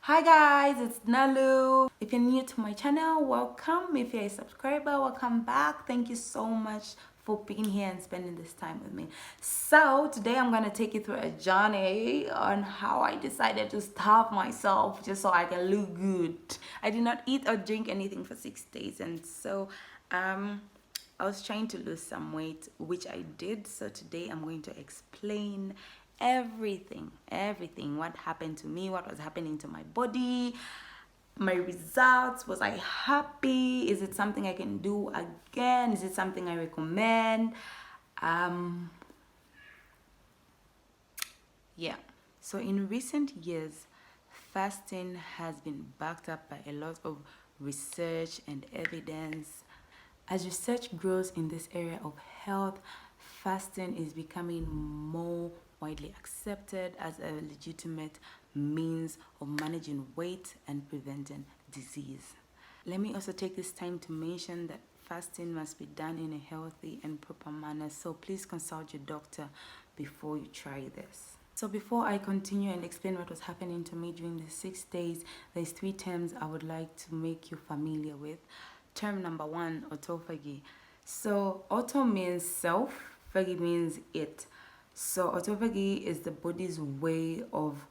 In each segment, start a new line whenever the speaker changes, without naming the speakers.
Hi guys, it's Nalu. If you're new to my channel, welcome. If you're a subscriber, welcome back. Thank you so much for being here and spending this time with me. So today I'm going to take you through a journey on how I decided to starve myself just so I can look good. I did not eat or drink anything for 6 days, and so I was trying to lose some weight, which I did. So today I'm going to explain everything what happened to me, what was happening to my body, my results. Was I happy? Is it something I can do again? Is it something I recommend? um yeah. So in recent years, fasting has been backed up by a lot of research and evidence. As research grows in this area of health, fasting is becoming more widely accepted as a legitimate means of managing weight and preventing disease. Let me also take this time to mention that fasting must be done in a healthy and proper manner, so please consult your doctor before you try this. So before I continue and explain what was happening to me during the 6 days, there's 3 terms I would like to make you familiar with. Term number one, autophagy. So auto means self, phagy means it. So autophagy is the body's way of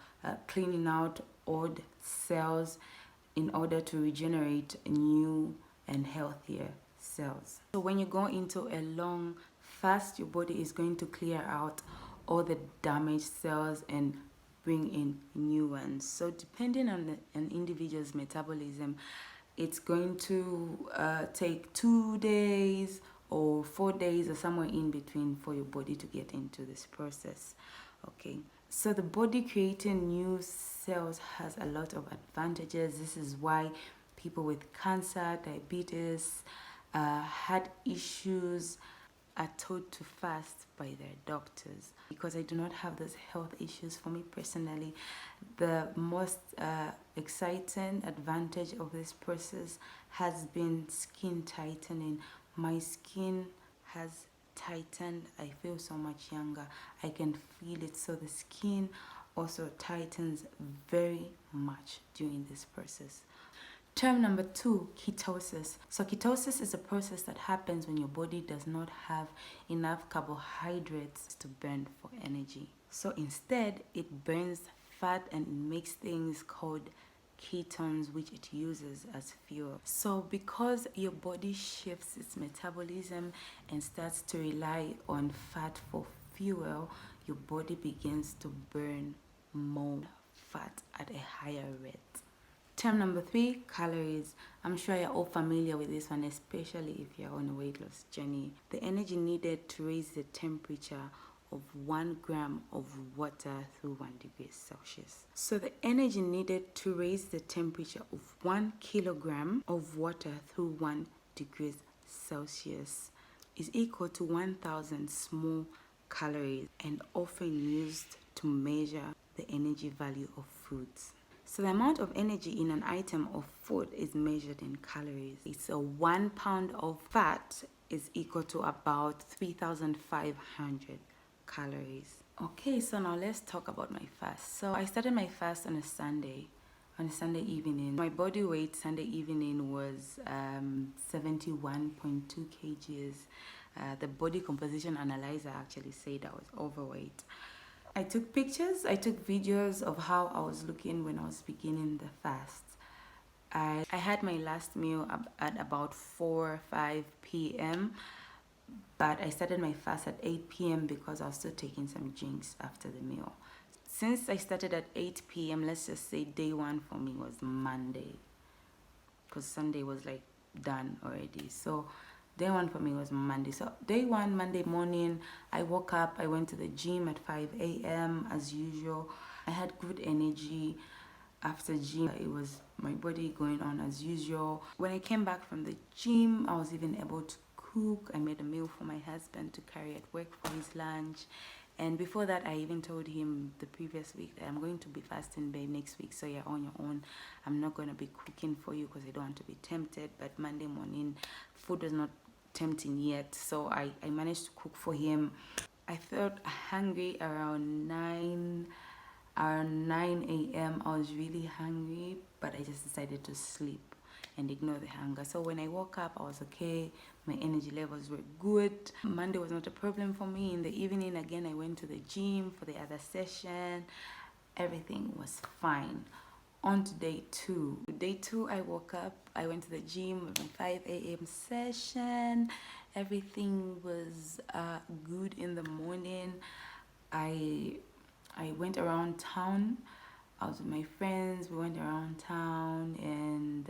cleaning out old cells in order to regenerate new and healthier cells. So when you go into a long fast, your body is going to clear out all the damaged cells and bring in new ones. So depending on an individual's metabolism, it's going to take 2 days or 4 days or somewhere in between for your body to get into this process. Okay, so the body creating new cells has a lot of advantages. This is why people with cancer, diabetes, heart issues are told to fast by their doctors. Because I do not have those health issues, for me personally, the most exciting advantage of this process has been skin tightening. My skin has tightened. I feel so much younger. I can feel it. So the skin also tightens very much during this process. Term number two, ketosis. So ketosis is a process that happens when your body does not have enough carbohydrates to burn for energy. So instead, it burns fat and makes things called ketones, which it uses as fuel. So because your body shifts its metabolism and starts to rely on fat for fuel, your body begins to burn more fat at a higher rate. Term number three, calories. I'm sure you're all familiar with this one, especially if you're on a weight loss journey. The energy needed to raise the temperature of 1 gram of water through 1 degree Celsius. So the energy needed to raise the temperature of 1 kilogram of water through 1 degree Celsius is equal to 1,000 small calories and often used to measure the energy value of foods. So the amount of energy in an item of food is measured in calories. So 1 pound of fat is equal to about 3,500 calories. Okay, so now let's talk about my fast. So I started my fast on a Sunday evening. My body weight Sunday evening was 71.2 kgs. The body composition analyzer actually said I was overweight. I took pictures, I took videos of how I was looking when I was beginning the fast. I had my last meal at about 4 or 5 p.m. But I started my fast at 8 p.m. because I was still taking some drinks after the meal. Since I started at 8 p.m., let's just say day one for me was Monday, because Sunday was like done already. So day one for me was Monday. So day one, Monday morning, I woke up, I went to the gym at 5 a.m. as usual. I had good energy after gym. It was my body going on as usual. When I came back from the gym, I was even able to cook. I made a meal for my husband to carry at work for his lunch. And before that, I even told him the previous week that I'm going to be fasting by next week, so you're on your own. I'm not going to be cooking for you because I don't want to be tempted. But Monday morning, food was not tempting yet, so I managed to cook for him. I felt hungry around 9 Around 9 a.m. I was really hungry, but I just decided to sleep and ignore the hunger. So when I woke up, I was okay. My energy levels were good. Monday was not a problem for me. In the evening, again, I went to the gym for the other session. Everything was fine. On to day two. Day two, I woke up. I went to the gym with my 5 a.m. session. Everything was good in the morning. I went around town. I was with my friends. We went around town, and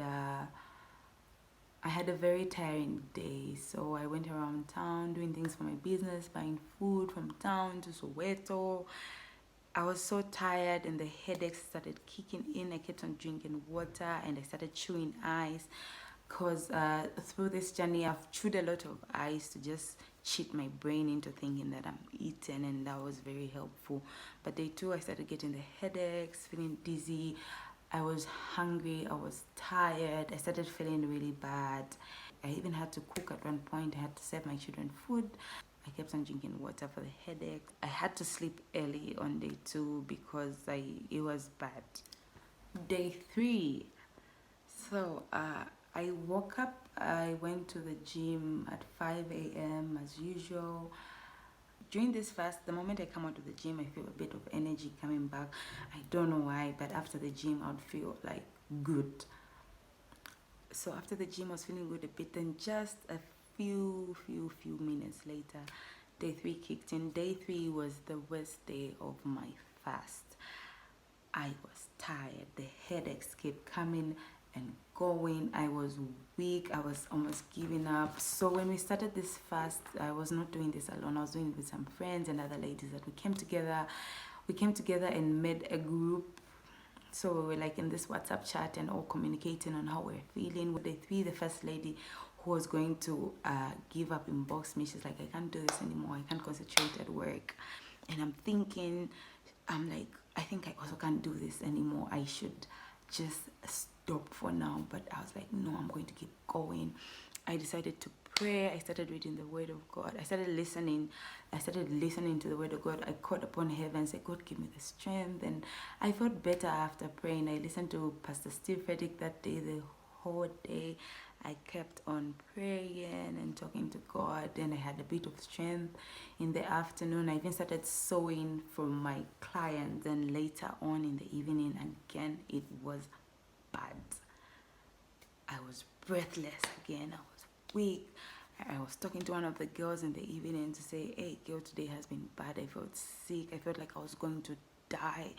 I had a very tiring day. So I went around town doing things for my business, buying food from town to Soweto. I was so tired, and the headaches started kicking in. I kept on drinking water, and I started chewing ice, because through this journey I've chewed a lot of ice to just cheat my brain into thinking that I'm eating, and that was very helpful. But day two, I started getting the headaches, feeling dizzy. I was hungry, I was tired, I started feeling really bad. I even had to cook at one point. I had to serve my children food. I kept on drinking water for the headache. I had to sleep early on day two because it was bad. Day three. So I woke up, I went to the gym at 5 a.m. as usual. During this fast, the moment I come out of the gym, I feel a bit of energy coming back. I don't know why, but after the gym, I would feel like good. So after the gym, I was feeling good a bit. Then just a few minutes later, day three kicked in. Day three was the worst day of my fast. I was tired. The headaches kept coming and going. I was weak. I was almost giving up. So when we started this fast, I was not doing this alone. I was doing it with some friends and other ladies that we came together. We came together and made a group. So we were like in this WhatsApp chat and all communicating on how we're feeling. Day three, the first lady who was going to give up inboxed me. She's like, I can't do this anymore. I can't concentrate at work. And I'm like, I think I also can't do this anymore. I should just stop for now. But I was like, no, I'm going to keep going. I decided to pray. I started reading the word of God. I started listening to the word of God. I called upon heaven and said, God, give me the strength. And I felt better after praying. I listened to Pastor Steve Frederick that day, the whole day. I kept on praying and talking to God, and I had a bit of strength in the afternoon. I even started sewing for my clients, and later on in the evening, again, it was bad. I was breathless again. I was weak. I was talking to one of the girls in the evening to say, hey, girl, today has been bad. I felt sick. I felt like I was going to die.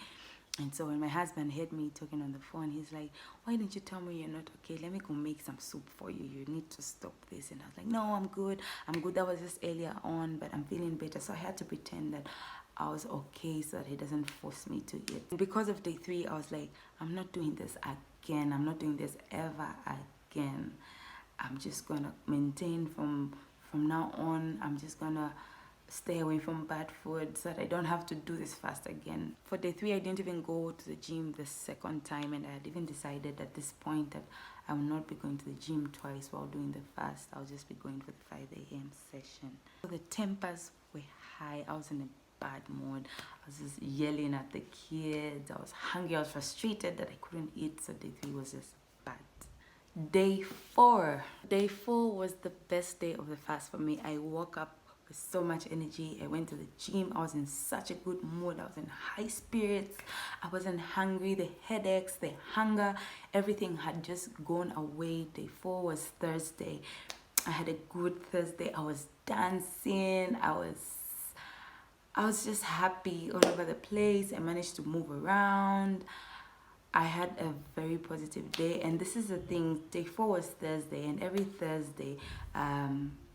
And so when my husband heard me talking on the phone, he's like, why didn't you tell me you're not okay? Let me go make some soup for you. You need to stop this. And I was like, no, I'm good. That was just earlier on, but I'm feeling better. So I had to pretend that I was okay so that he doesn't force me to eat. And because of day three, I was like, I'm not doing this again. I'm not doing this ever again. I'm just going to maintain from now on. I'm just going to stay away from bad food so that I don't have to do this fast again. For day three, I didn't even go to the gym the second time, and I had even decided at this point that I will not be going to the gym twice while doing the fast. I'll just be going for the 5 a.m. session. So the tempers were high. I was in a bad mood. I was just yelling at the kids. I was hungry. I was frustrated that I couldn't eat, so day three was just bad. Day four. Day four was the best day of the fast for me. I woke up with so much energy. I went to the gym. I was in such a good mood. I was in high spirits. I wasn't hungry. The headaches, the hunger, everything had just gone away. Day four was Thursday. I had a good Thursday. I was dancing. I was just happy all over the place. I managed to move around. I had a very positive day, and this is the thing. Day four was Thursday, and every Thursday,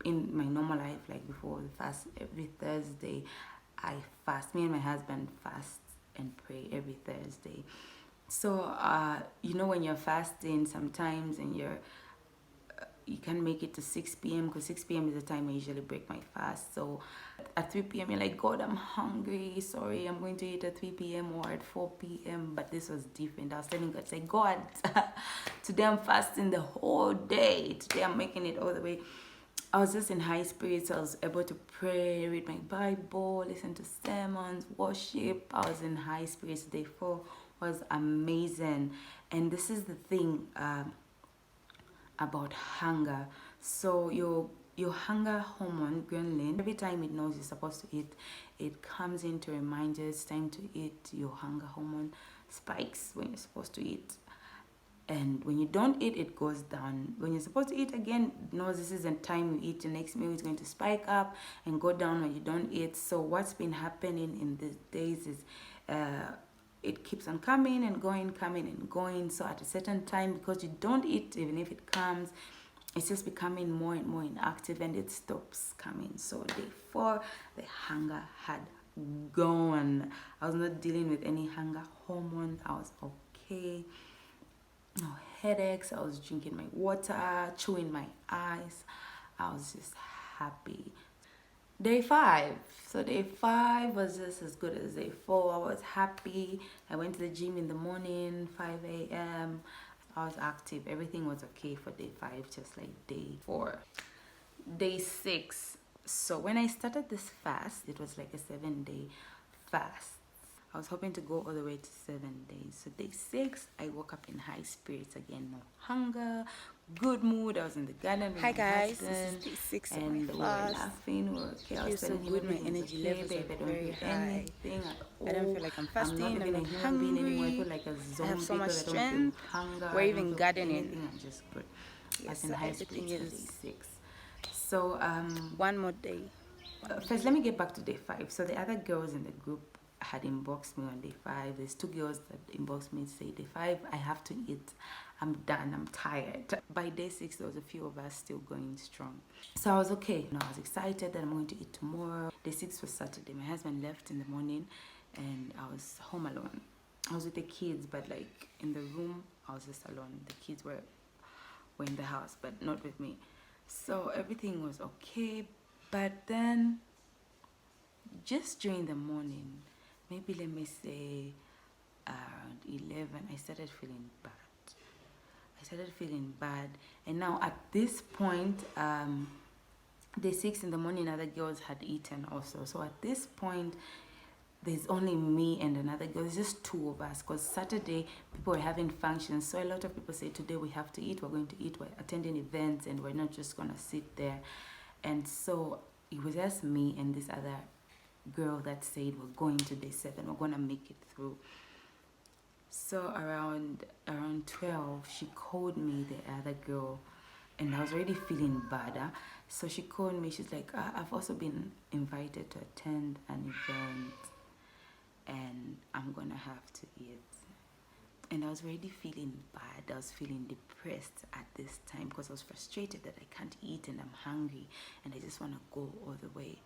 in my normal life, like before the fast, every Thursday, I fast. Me and my husband fast and pray every Thursday. So, when you're fasting sometimes, and you can make it to 6 p.m. because 6 p.m. is the time I usually break my fast. So at 3 p.m. you're like, God, I'm hungry. Sorry, I'm going to eat at 3 p.m. or at 4 p.m. But this was different. I was telling God, say, God, today I'm fasting the whole day. Today I'm making it all the way I was just in high spirits. I was able to pray, read my Bible, listen to sermons, worship. I was in high spirits. Day 4 was amazing. And this is the thing about hunger. So your hunger hormone, ghrelin, every time it knows you're supposed to eat, it comes in to remind you it's time to eat. Your hunger hormone spikes when you're supposed to eat. And when you don't eat, it goes down. When you're supposed to eat again, no, this isn't time you eat. The next meal is going to spike up and go down when you don't eat. So what's been happening in these days is it keeps on coming and going, coming and going. So at a certain time, because you don't eat, even if it comes, it's just becoming more and more inactive and it stops coming. So day 4, the hunger had gone. I was not dealing with any hunger hormones. I was okay. No headaches. I was drinking my water, chewing my eyes. I was just happy. Day 5. So day 5 was just as good as day 4. I was happy. I went to the gym in the morning, 5 a.m. I was active. Everything was okay for day 5, just like day 4. Day 6. So when I started this fast, it was like a 7-day fast. I was hoping to go all the way to 7 days. So day 6, I woke up in high spirits again. No hunger, good mood. I was in the garden with
Hi
my
guys,
husband,
this is day 6 of
and
my
we were
fast.
laughing. We were okay. I was
Feels so
telling him
good. My
everything's
energy
okay,
levels
babe.
are
I don't
very
feel
high.
anything at all.
I don't feel like I'm fasting.
I'm not even
I'm
a
not
human being anymore. I feel
hungry.
like a zombie
I have so much
because I don't feel
strength.
hunger.
We're
I don't
even
feel
gardening.
anything. I'm just good. I was
Yes,
in
so
high
everything
spirits for
is
day 6. So
one more day.
first, let me get back to day 5. So the other girls in the group had inboxed me on day 5. There's 2 girls that inboxed me and say, day 5, I have to eat. I'm done. I'm tired. By day 6, there was a few of us still going strong. So I was okay. I was excited that I'm going to eat tomorrow. Day 6 was Saturday. My husband left in the morning and I was home alone. I was with the kids, but like in the room, I was just alone. The kids were in the house, but not with me. So everything was okay. But then just during the morning, maybe let me say around 11, I started feeling bad. And now at this point, day 6 in the morning, other girls had eaten also. So at this point, there's only me and another girl. There's just 2 of us, because Saturday people were having functions. So a lot of people say, today we have to eat, we're going to eat, we're attending events, and we're not just gonna sit there. And so it was just me and this other girl that said, we're going to day 7, we're gonna make it through. So around 12, she called me, the other girl, and I was already feeling bad. So she called me. She's like, I've also been invited to attend an event and I'm gonna have to eat. And I was already feeling bad. I was feeling depressed at this time because I was frustrated that I can't eat and I'm hungry and I just want to go all the way.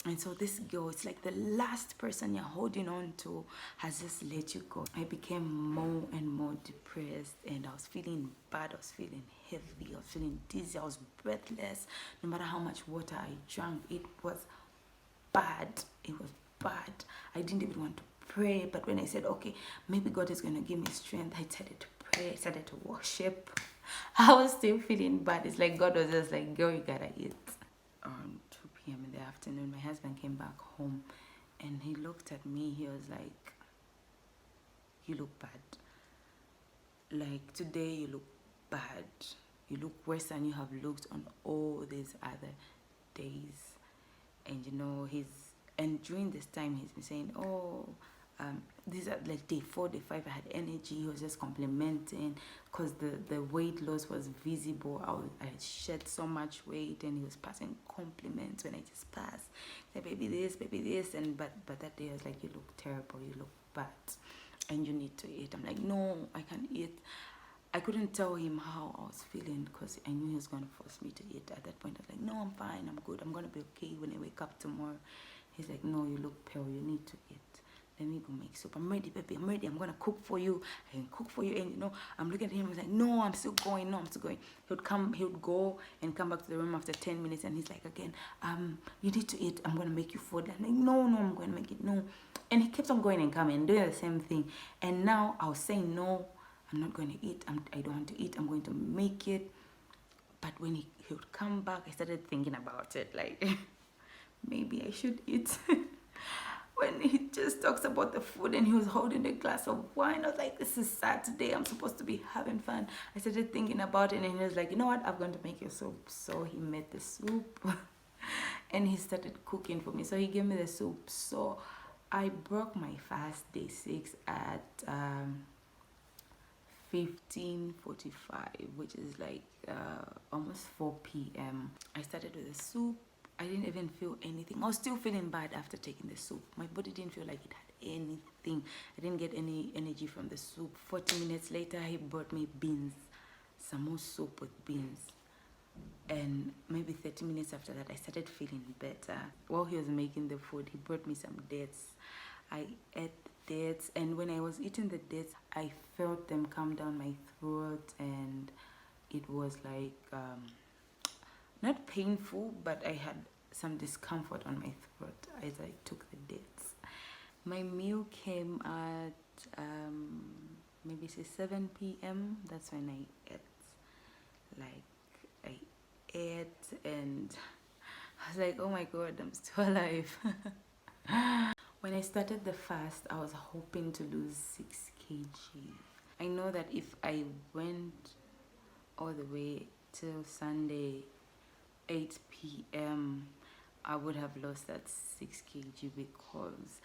And so this girl, it's like the last person you're holding on to has just let you go. I became more and more depressed and I was feeling bad. I was feeling heavy. I was feeling dizzy. I was breathless. No matter how much water I drank, it was bad. It was bad. I didn't even want to pray. But when I said, okay, maybe God is going to give me strength, I started to pray. I started to worship. I was still feeling bad. It's like God was just like, girl, you gotta eat. 2 p.m. in the afternoon, my husband came back home and he looked at me. He was like, you look bad. Like today you look bad. You look worse than you have looked on all these other days. And you know, and during this time he's been saying, these are like day 4, day 5, I had energy. He was just complimenting because the weight loss was visible. I had shed so much weight and he was passing compliments when I just passed. Like, baby this. And but that day I was like, you look terrible, you look bad and you need to eat. I'm like, no, I can't eat. I couldn't tell him how I was feeling because I knew he was going to force me to eat. At that point, I was like, no, I'm fine, I'm good, I'm going to be okay when I wake up tomorrow. He's like, no, you look pale, you need to eat. Let me go make soup. I'm ready, baby, I'm ready. I'm going to cook for you. I can cook for you. And, you know, I'm looking at him. He's like, no, I'm still going. He would go and come back to the room after 10 minutes. And he's like, again, you need to eat. I'm going to make you food. I'm like, no, I'm going to make it. No. And he kept on going and coming and doing the same thing. And now I was saying, no, I'm not going to eat. I don't want to eat. I'm going to make it. But when he would come back, I started thinking about it, like maybe I should eat. When he just talks about the food and he was holding a glass of wine, I was like, this is Saturday, I'm supposed to be having fun. I started thinking about it and he was like, you know what, I'm going to make you soup. So he made the soup and he started cooking for me. So he gave me the soup. So I broke my fast day 6 at 15:45, which is like almost 4 p.m. I started with the soup. I didn't even feel anything. I was still feeling bad after taking the soup. My body didn't feel like it had anything. I didn't get any energy from the soup. 40 minutes later, he brought me beans, some more soup with beans. And maybe 30 minutes after that, I started feeling better. While he was making the food, he brought me some dates. I ate the dates, and when I was eating the dates, I felt them come down my throat, and it was like not painful, but I had some discomfort on my throat as I took the dates. My meal came at maybe say 7 p.m. That's when I ate. Like I ate and I was like, oh my god, I'm still alive. When I started the fast, I was hoping to lose 6 kg. I know that if I went all the way till Sunday 8 p.m. I would have lost that 6 kg because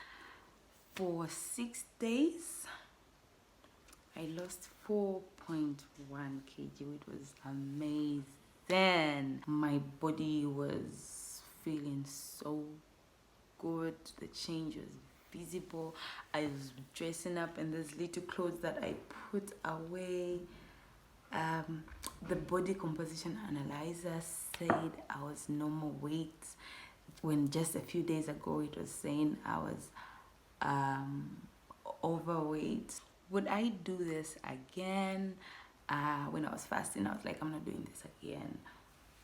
for 6 days I lost 4.1 kg. It was amazing. My body was feeling so good. The change was visible. I was dressing up in these little clothes that I put away. The body composition analyzer said I was normal weight, when just a few days ago it was saying I was overweight. Would I do this again? When I was fasting, I was like, I'm not doing this again.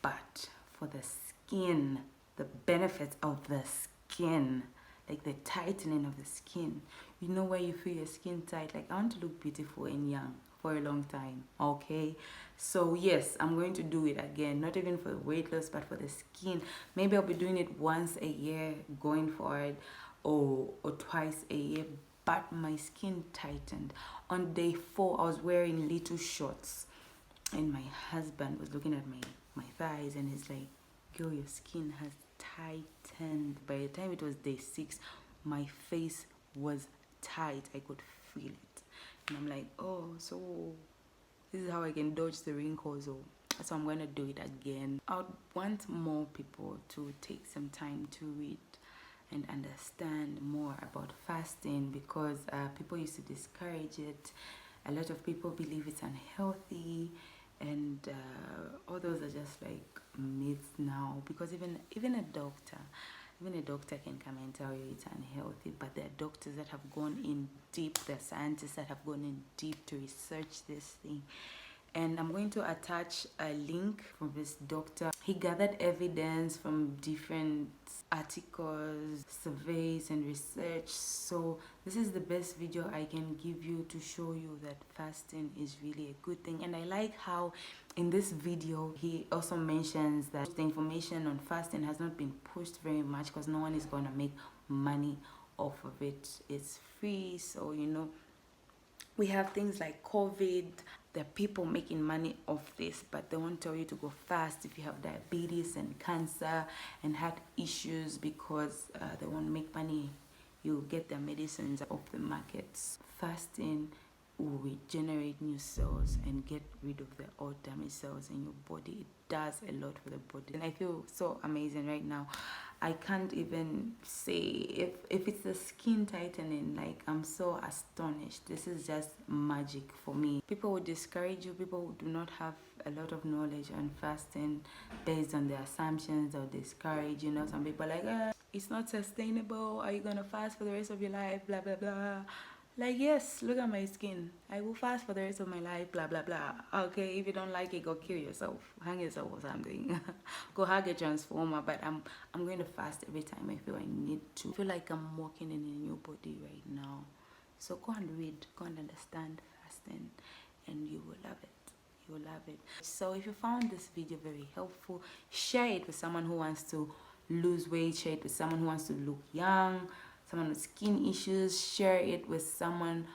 But for the skin, the benefits of the skin, like the tightening of the skin, you know, where you feel your skin tight, like I want to look beautiful and young for a long time. Okay, so yes, I'm going to do it again, not even for the weight loss, but for the skin. Maybe I'll be doing it once a year going forward, or twice a year. But my skin tightened. On day 4, I was wearing little shorts, and my husband was looking at my thighs and he's like, girl, your skin has tightened. By the time it was day 6, my face was tight. I could feel it. And I'm like, oh, so this is how I can dodge the wrinkles. So I'm going to do it again. I want more people to take some time to read and understand more about fasting, because people used to discourage it. A lot of people believe it's unhealthy, and all those are just like myths now, because even a doctor can come and tell you it's unhealthy. But there are doctors that have gone in deep, there are scientists that have gone in deep to research this thing. And I'm going to attach a link from this doctor. He gathered evidence from different articles, surveys, and research. So this is the best video I can give you to show you that fasting is really a good thing. And I like how in this video he also mentions that the information on fasting has not been pushed very much, because no one is going to make money off of it. It's free. So, you know, we have things like COVID. There are people making money off this, but they won't tell you to go fast if you have diabetes and cancer and heart issues, because they won't make money. You get their medicines off the markets. Fasting will regenerate new cells and get rid of the old damaged cells in your body. It does a lot for the body, and I feel so amazing right now. I can't even say if it's the skin tightening, like I'm so astonished. This is just magic for me. People will discourage you. People who do not have a lot of knowledge on fasting, based on their assumptions, they'll discourage, you know. Some people are like, it's not sustainable. Are you gonna fast for the rest of your life? Blah blah blah. Like, yes, look at my skin. I will fast for the rest of my life, blah, blah, blah. Okay, if you don't like it, go kill yourself. Hang yourself or something. Go hug a transformer. But I'm going to fast every time I feel I need to. I feel like I'm walking in a new body right now. So go and read, go and understand fasting, and you will love it. you'll love it. So if you found this video very helpful, share it with someone who wants to lose weight, share it with someone who wants to look young, someone with skin issues, share it with someone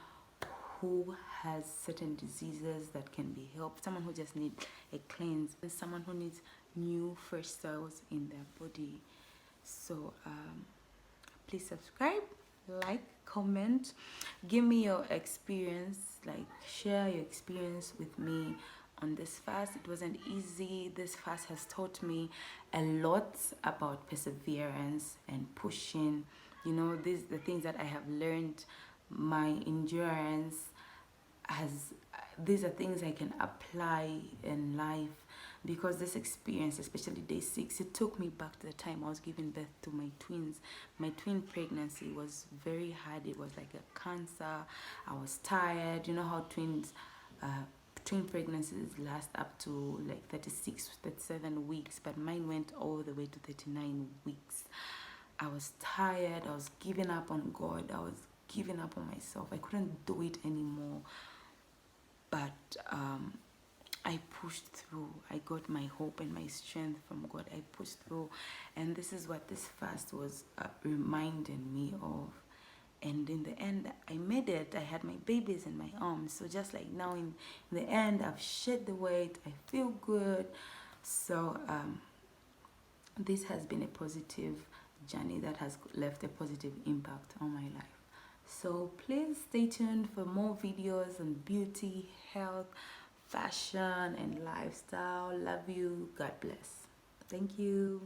who has certain diseases that can be helped, someone who just needs a cleanse, and someone who needs new fresh cells in their body. So please subscribe, like, comment, give me your experience, like share your experience with me on this fast. It wasn't easy. This fast has taught me a lot about perseverance and pushing. You know, the things that I have learned, my endurance has, these are things I can apply in life, because this experience, especially day 6, it took me back to the time I was giving birth to my twins. My twin pregnancy was very hard. It was like a cancer. I was tired. You know how twin pregnancies last up to like 36, 37 weeks, but mine went all the way to 39 weeks. I was tired. I was giving up on God. I was giving up on myself. I couldn't do it anymore. But I pushed through. I got my hope and my strength from God. I pushed through, and this is what this fast was reminding me of. And in the end, I made it. I had my babies in my arms. So just like now, in the end, I've shed the weight. I feel good. So this has been a positive journey that has left a positive impact on my life. So please stay tuned for more videos on beauty, health, fashion, and lifestyle. Love you. God bless. Thank you.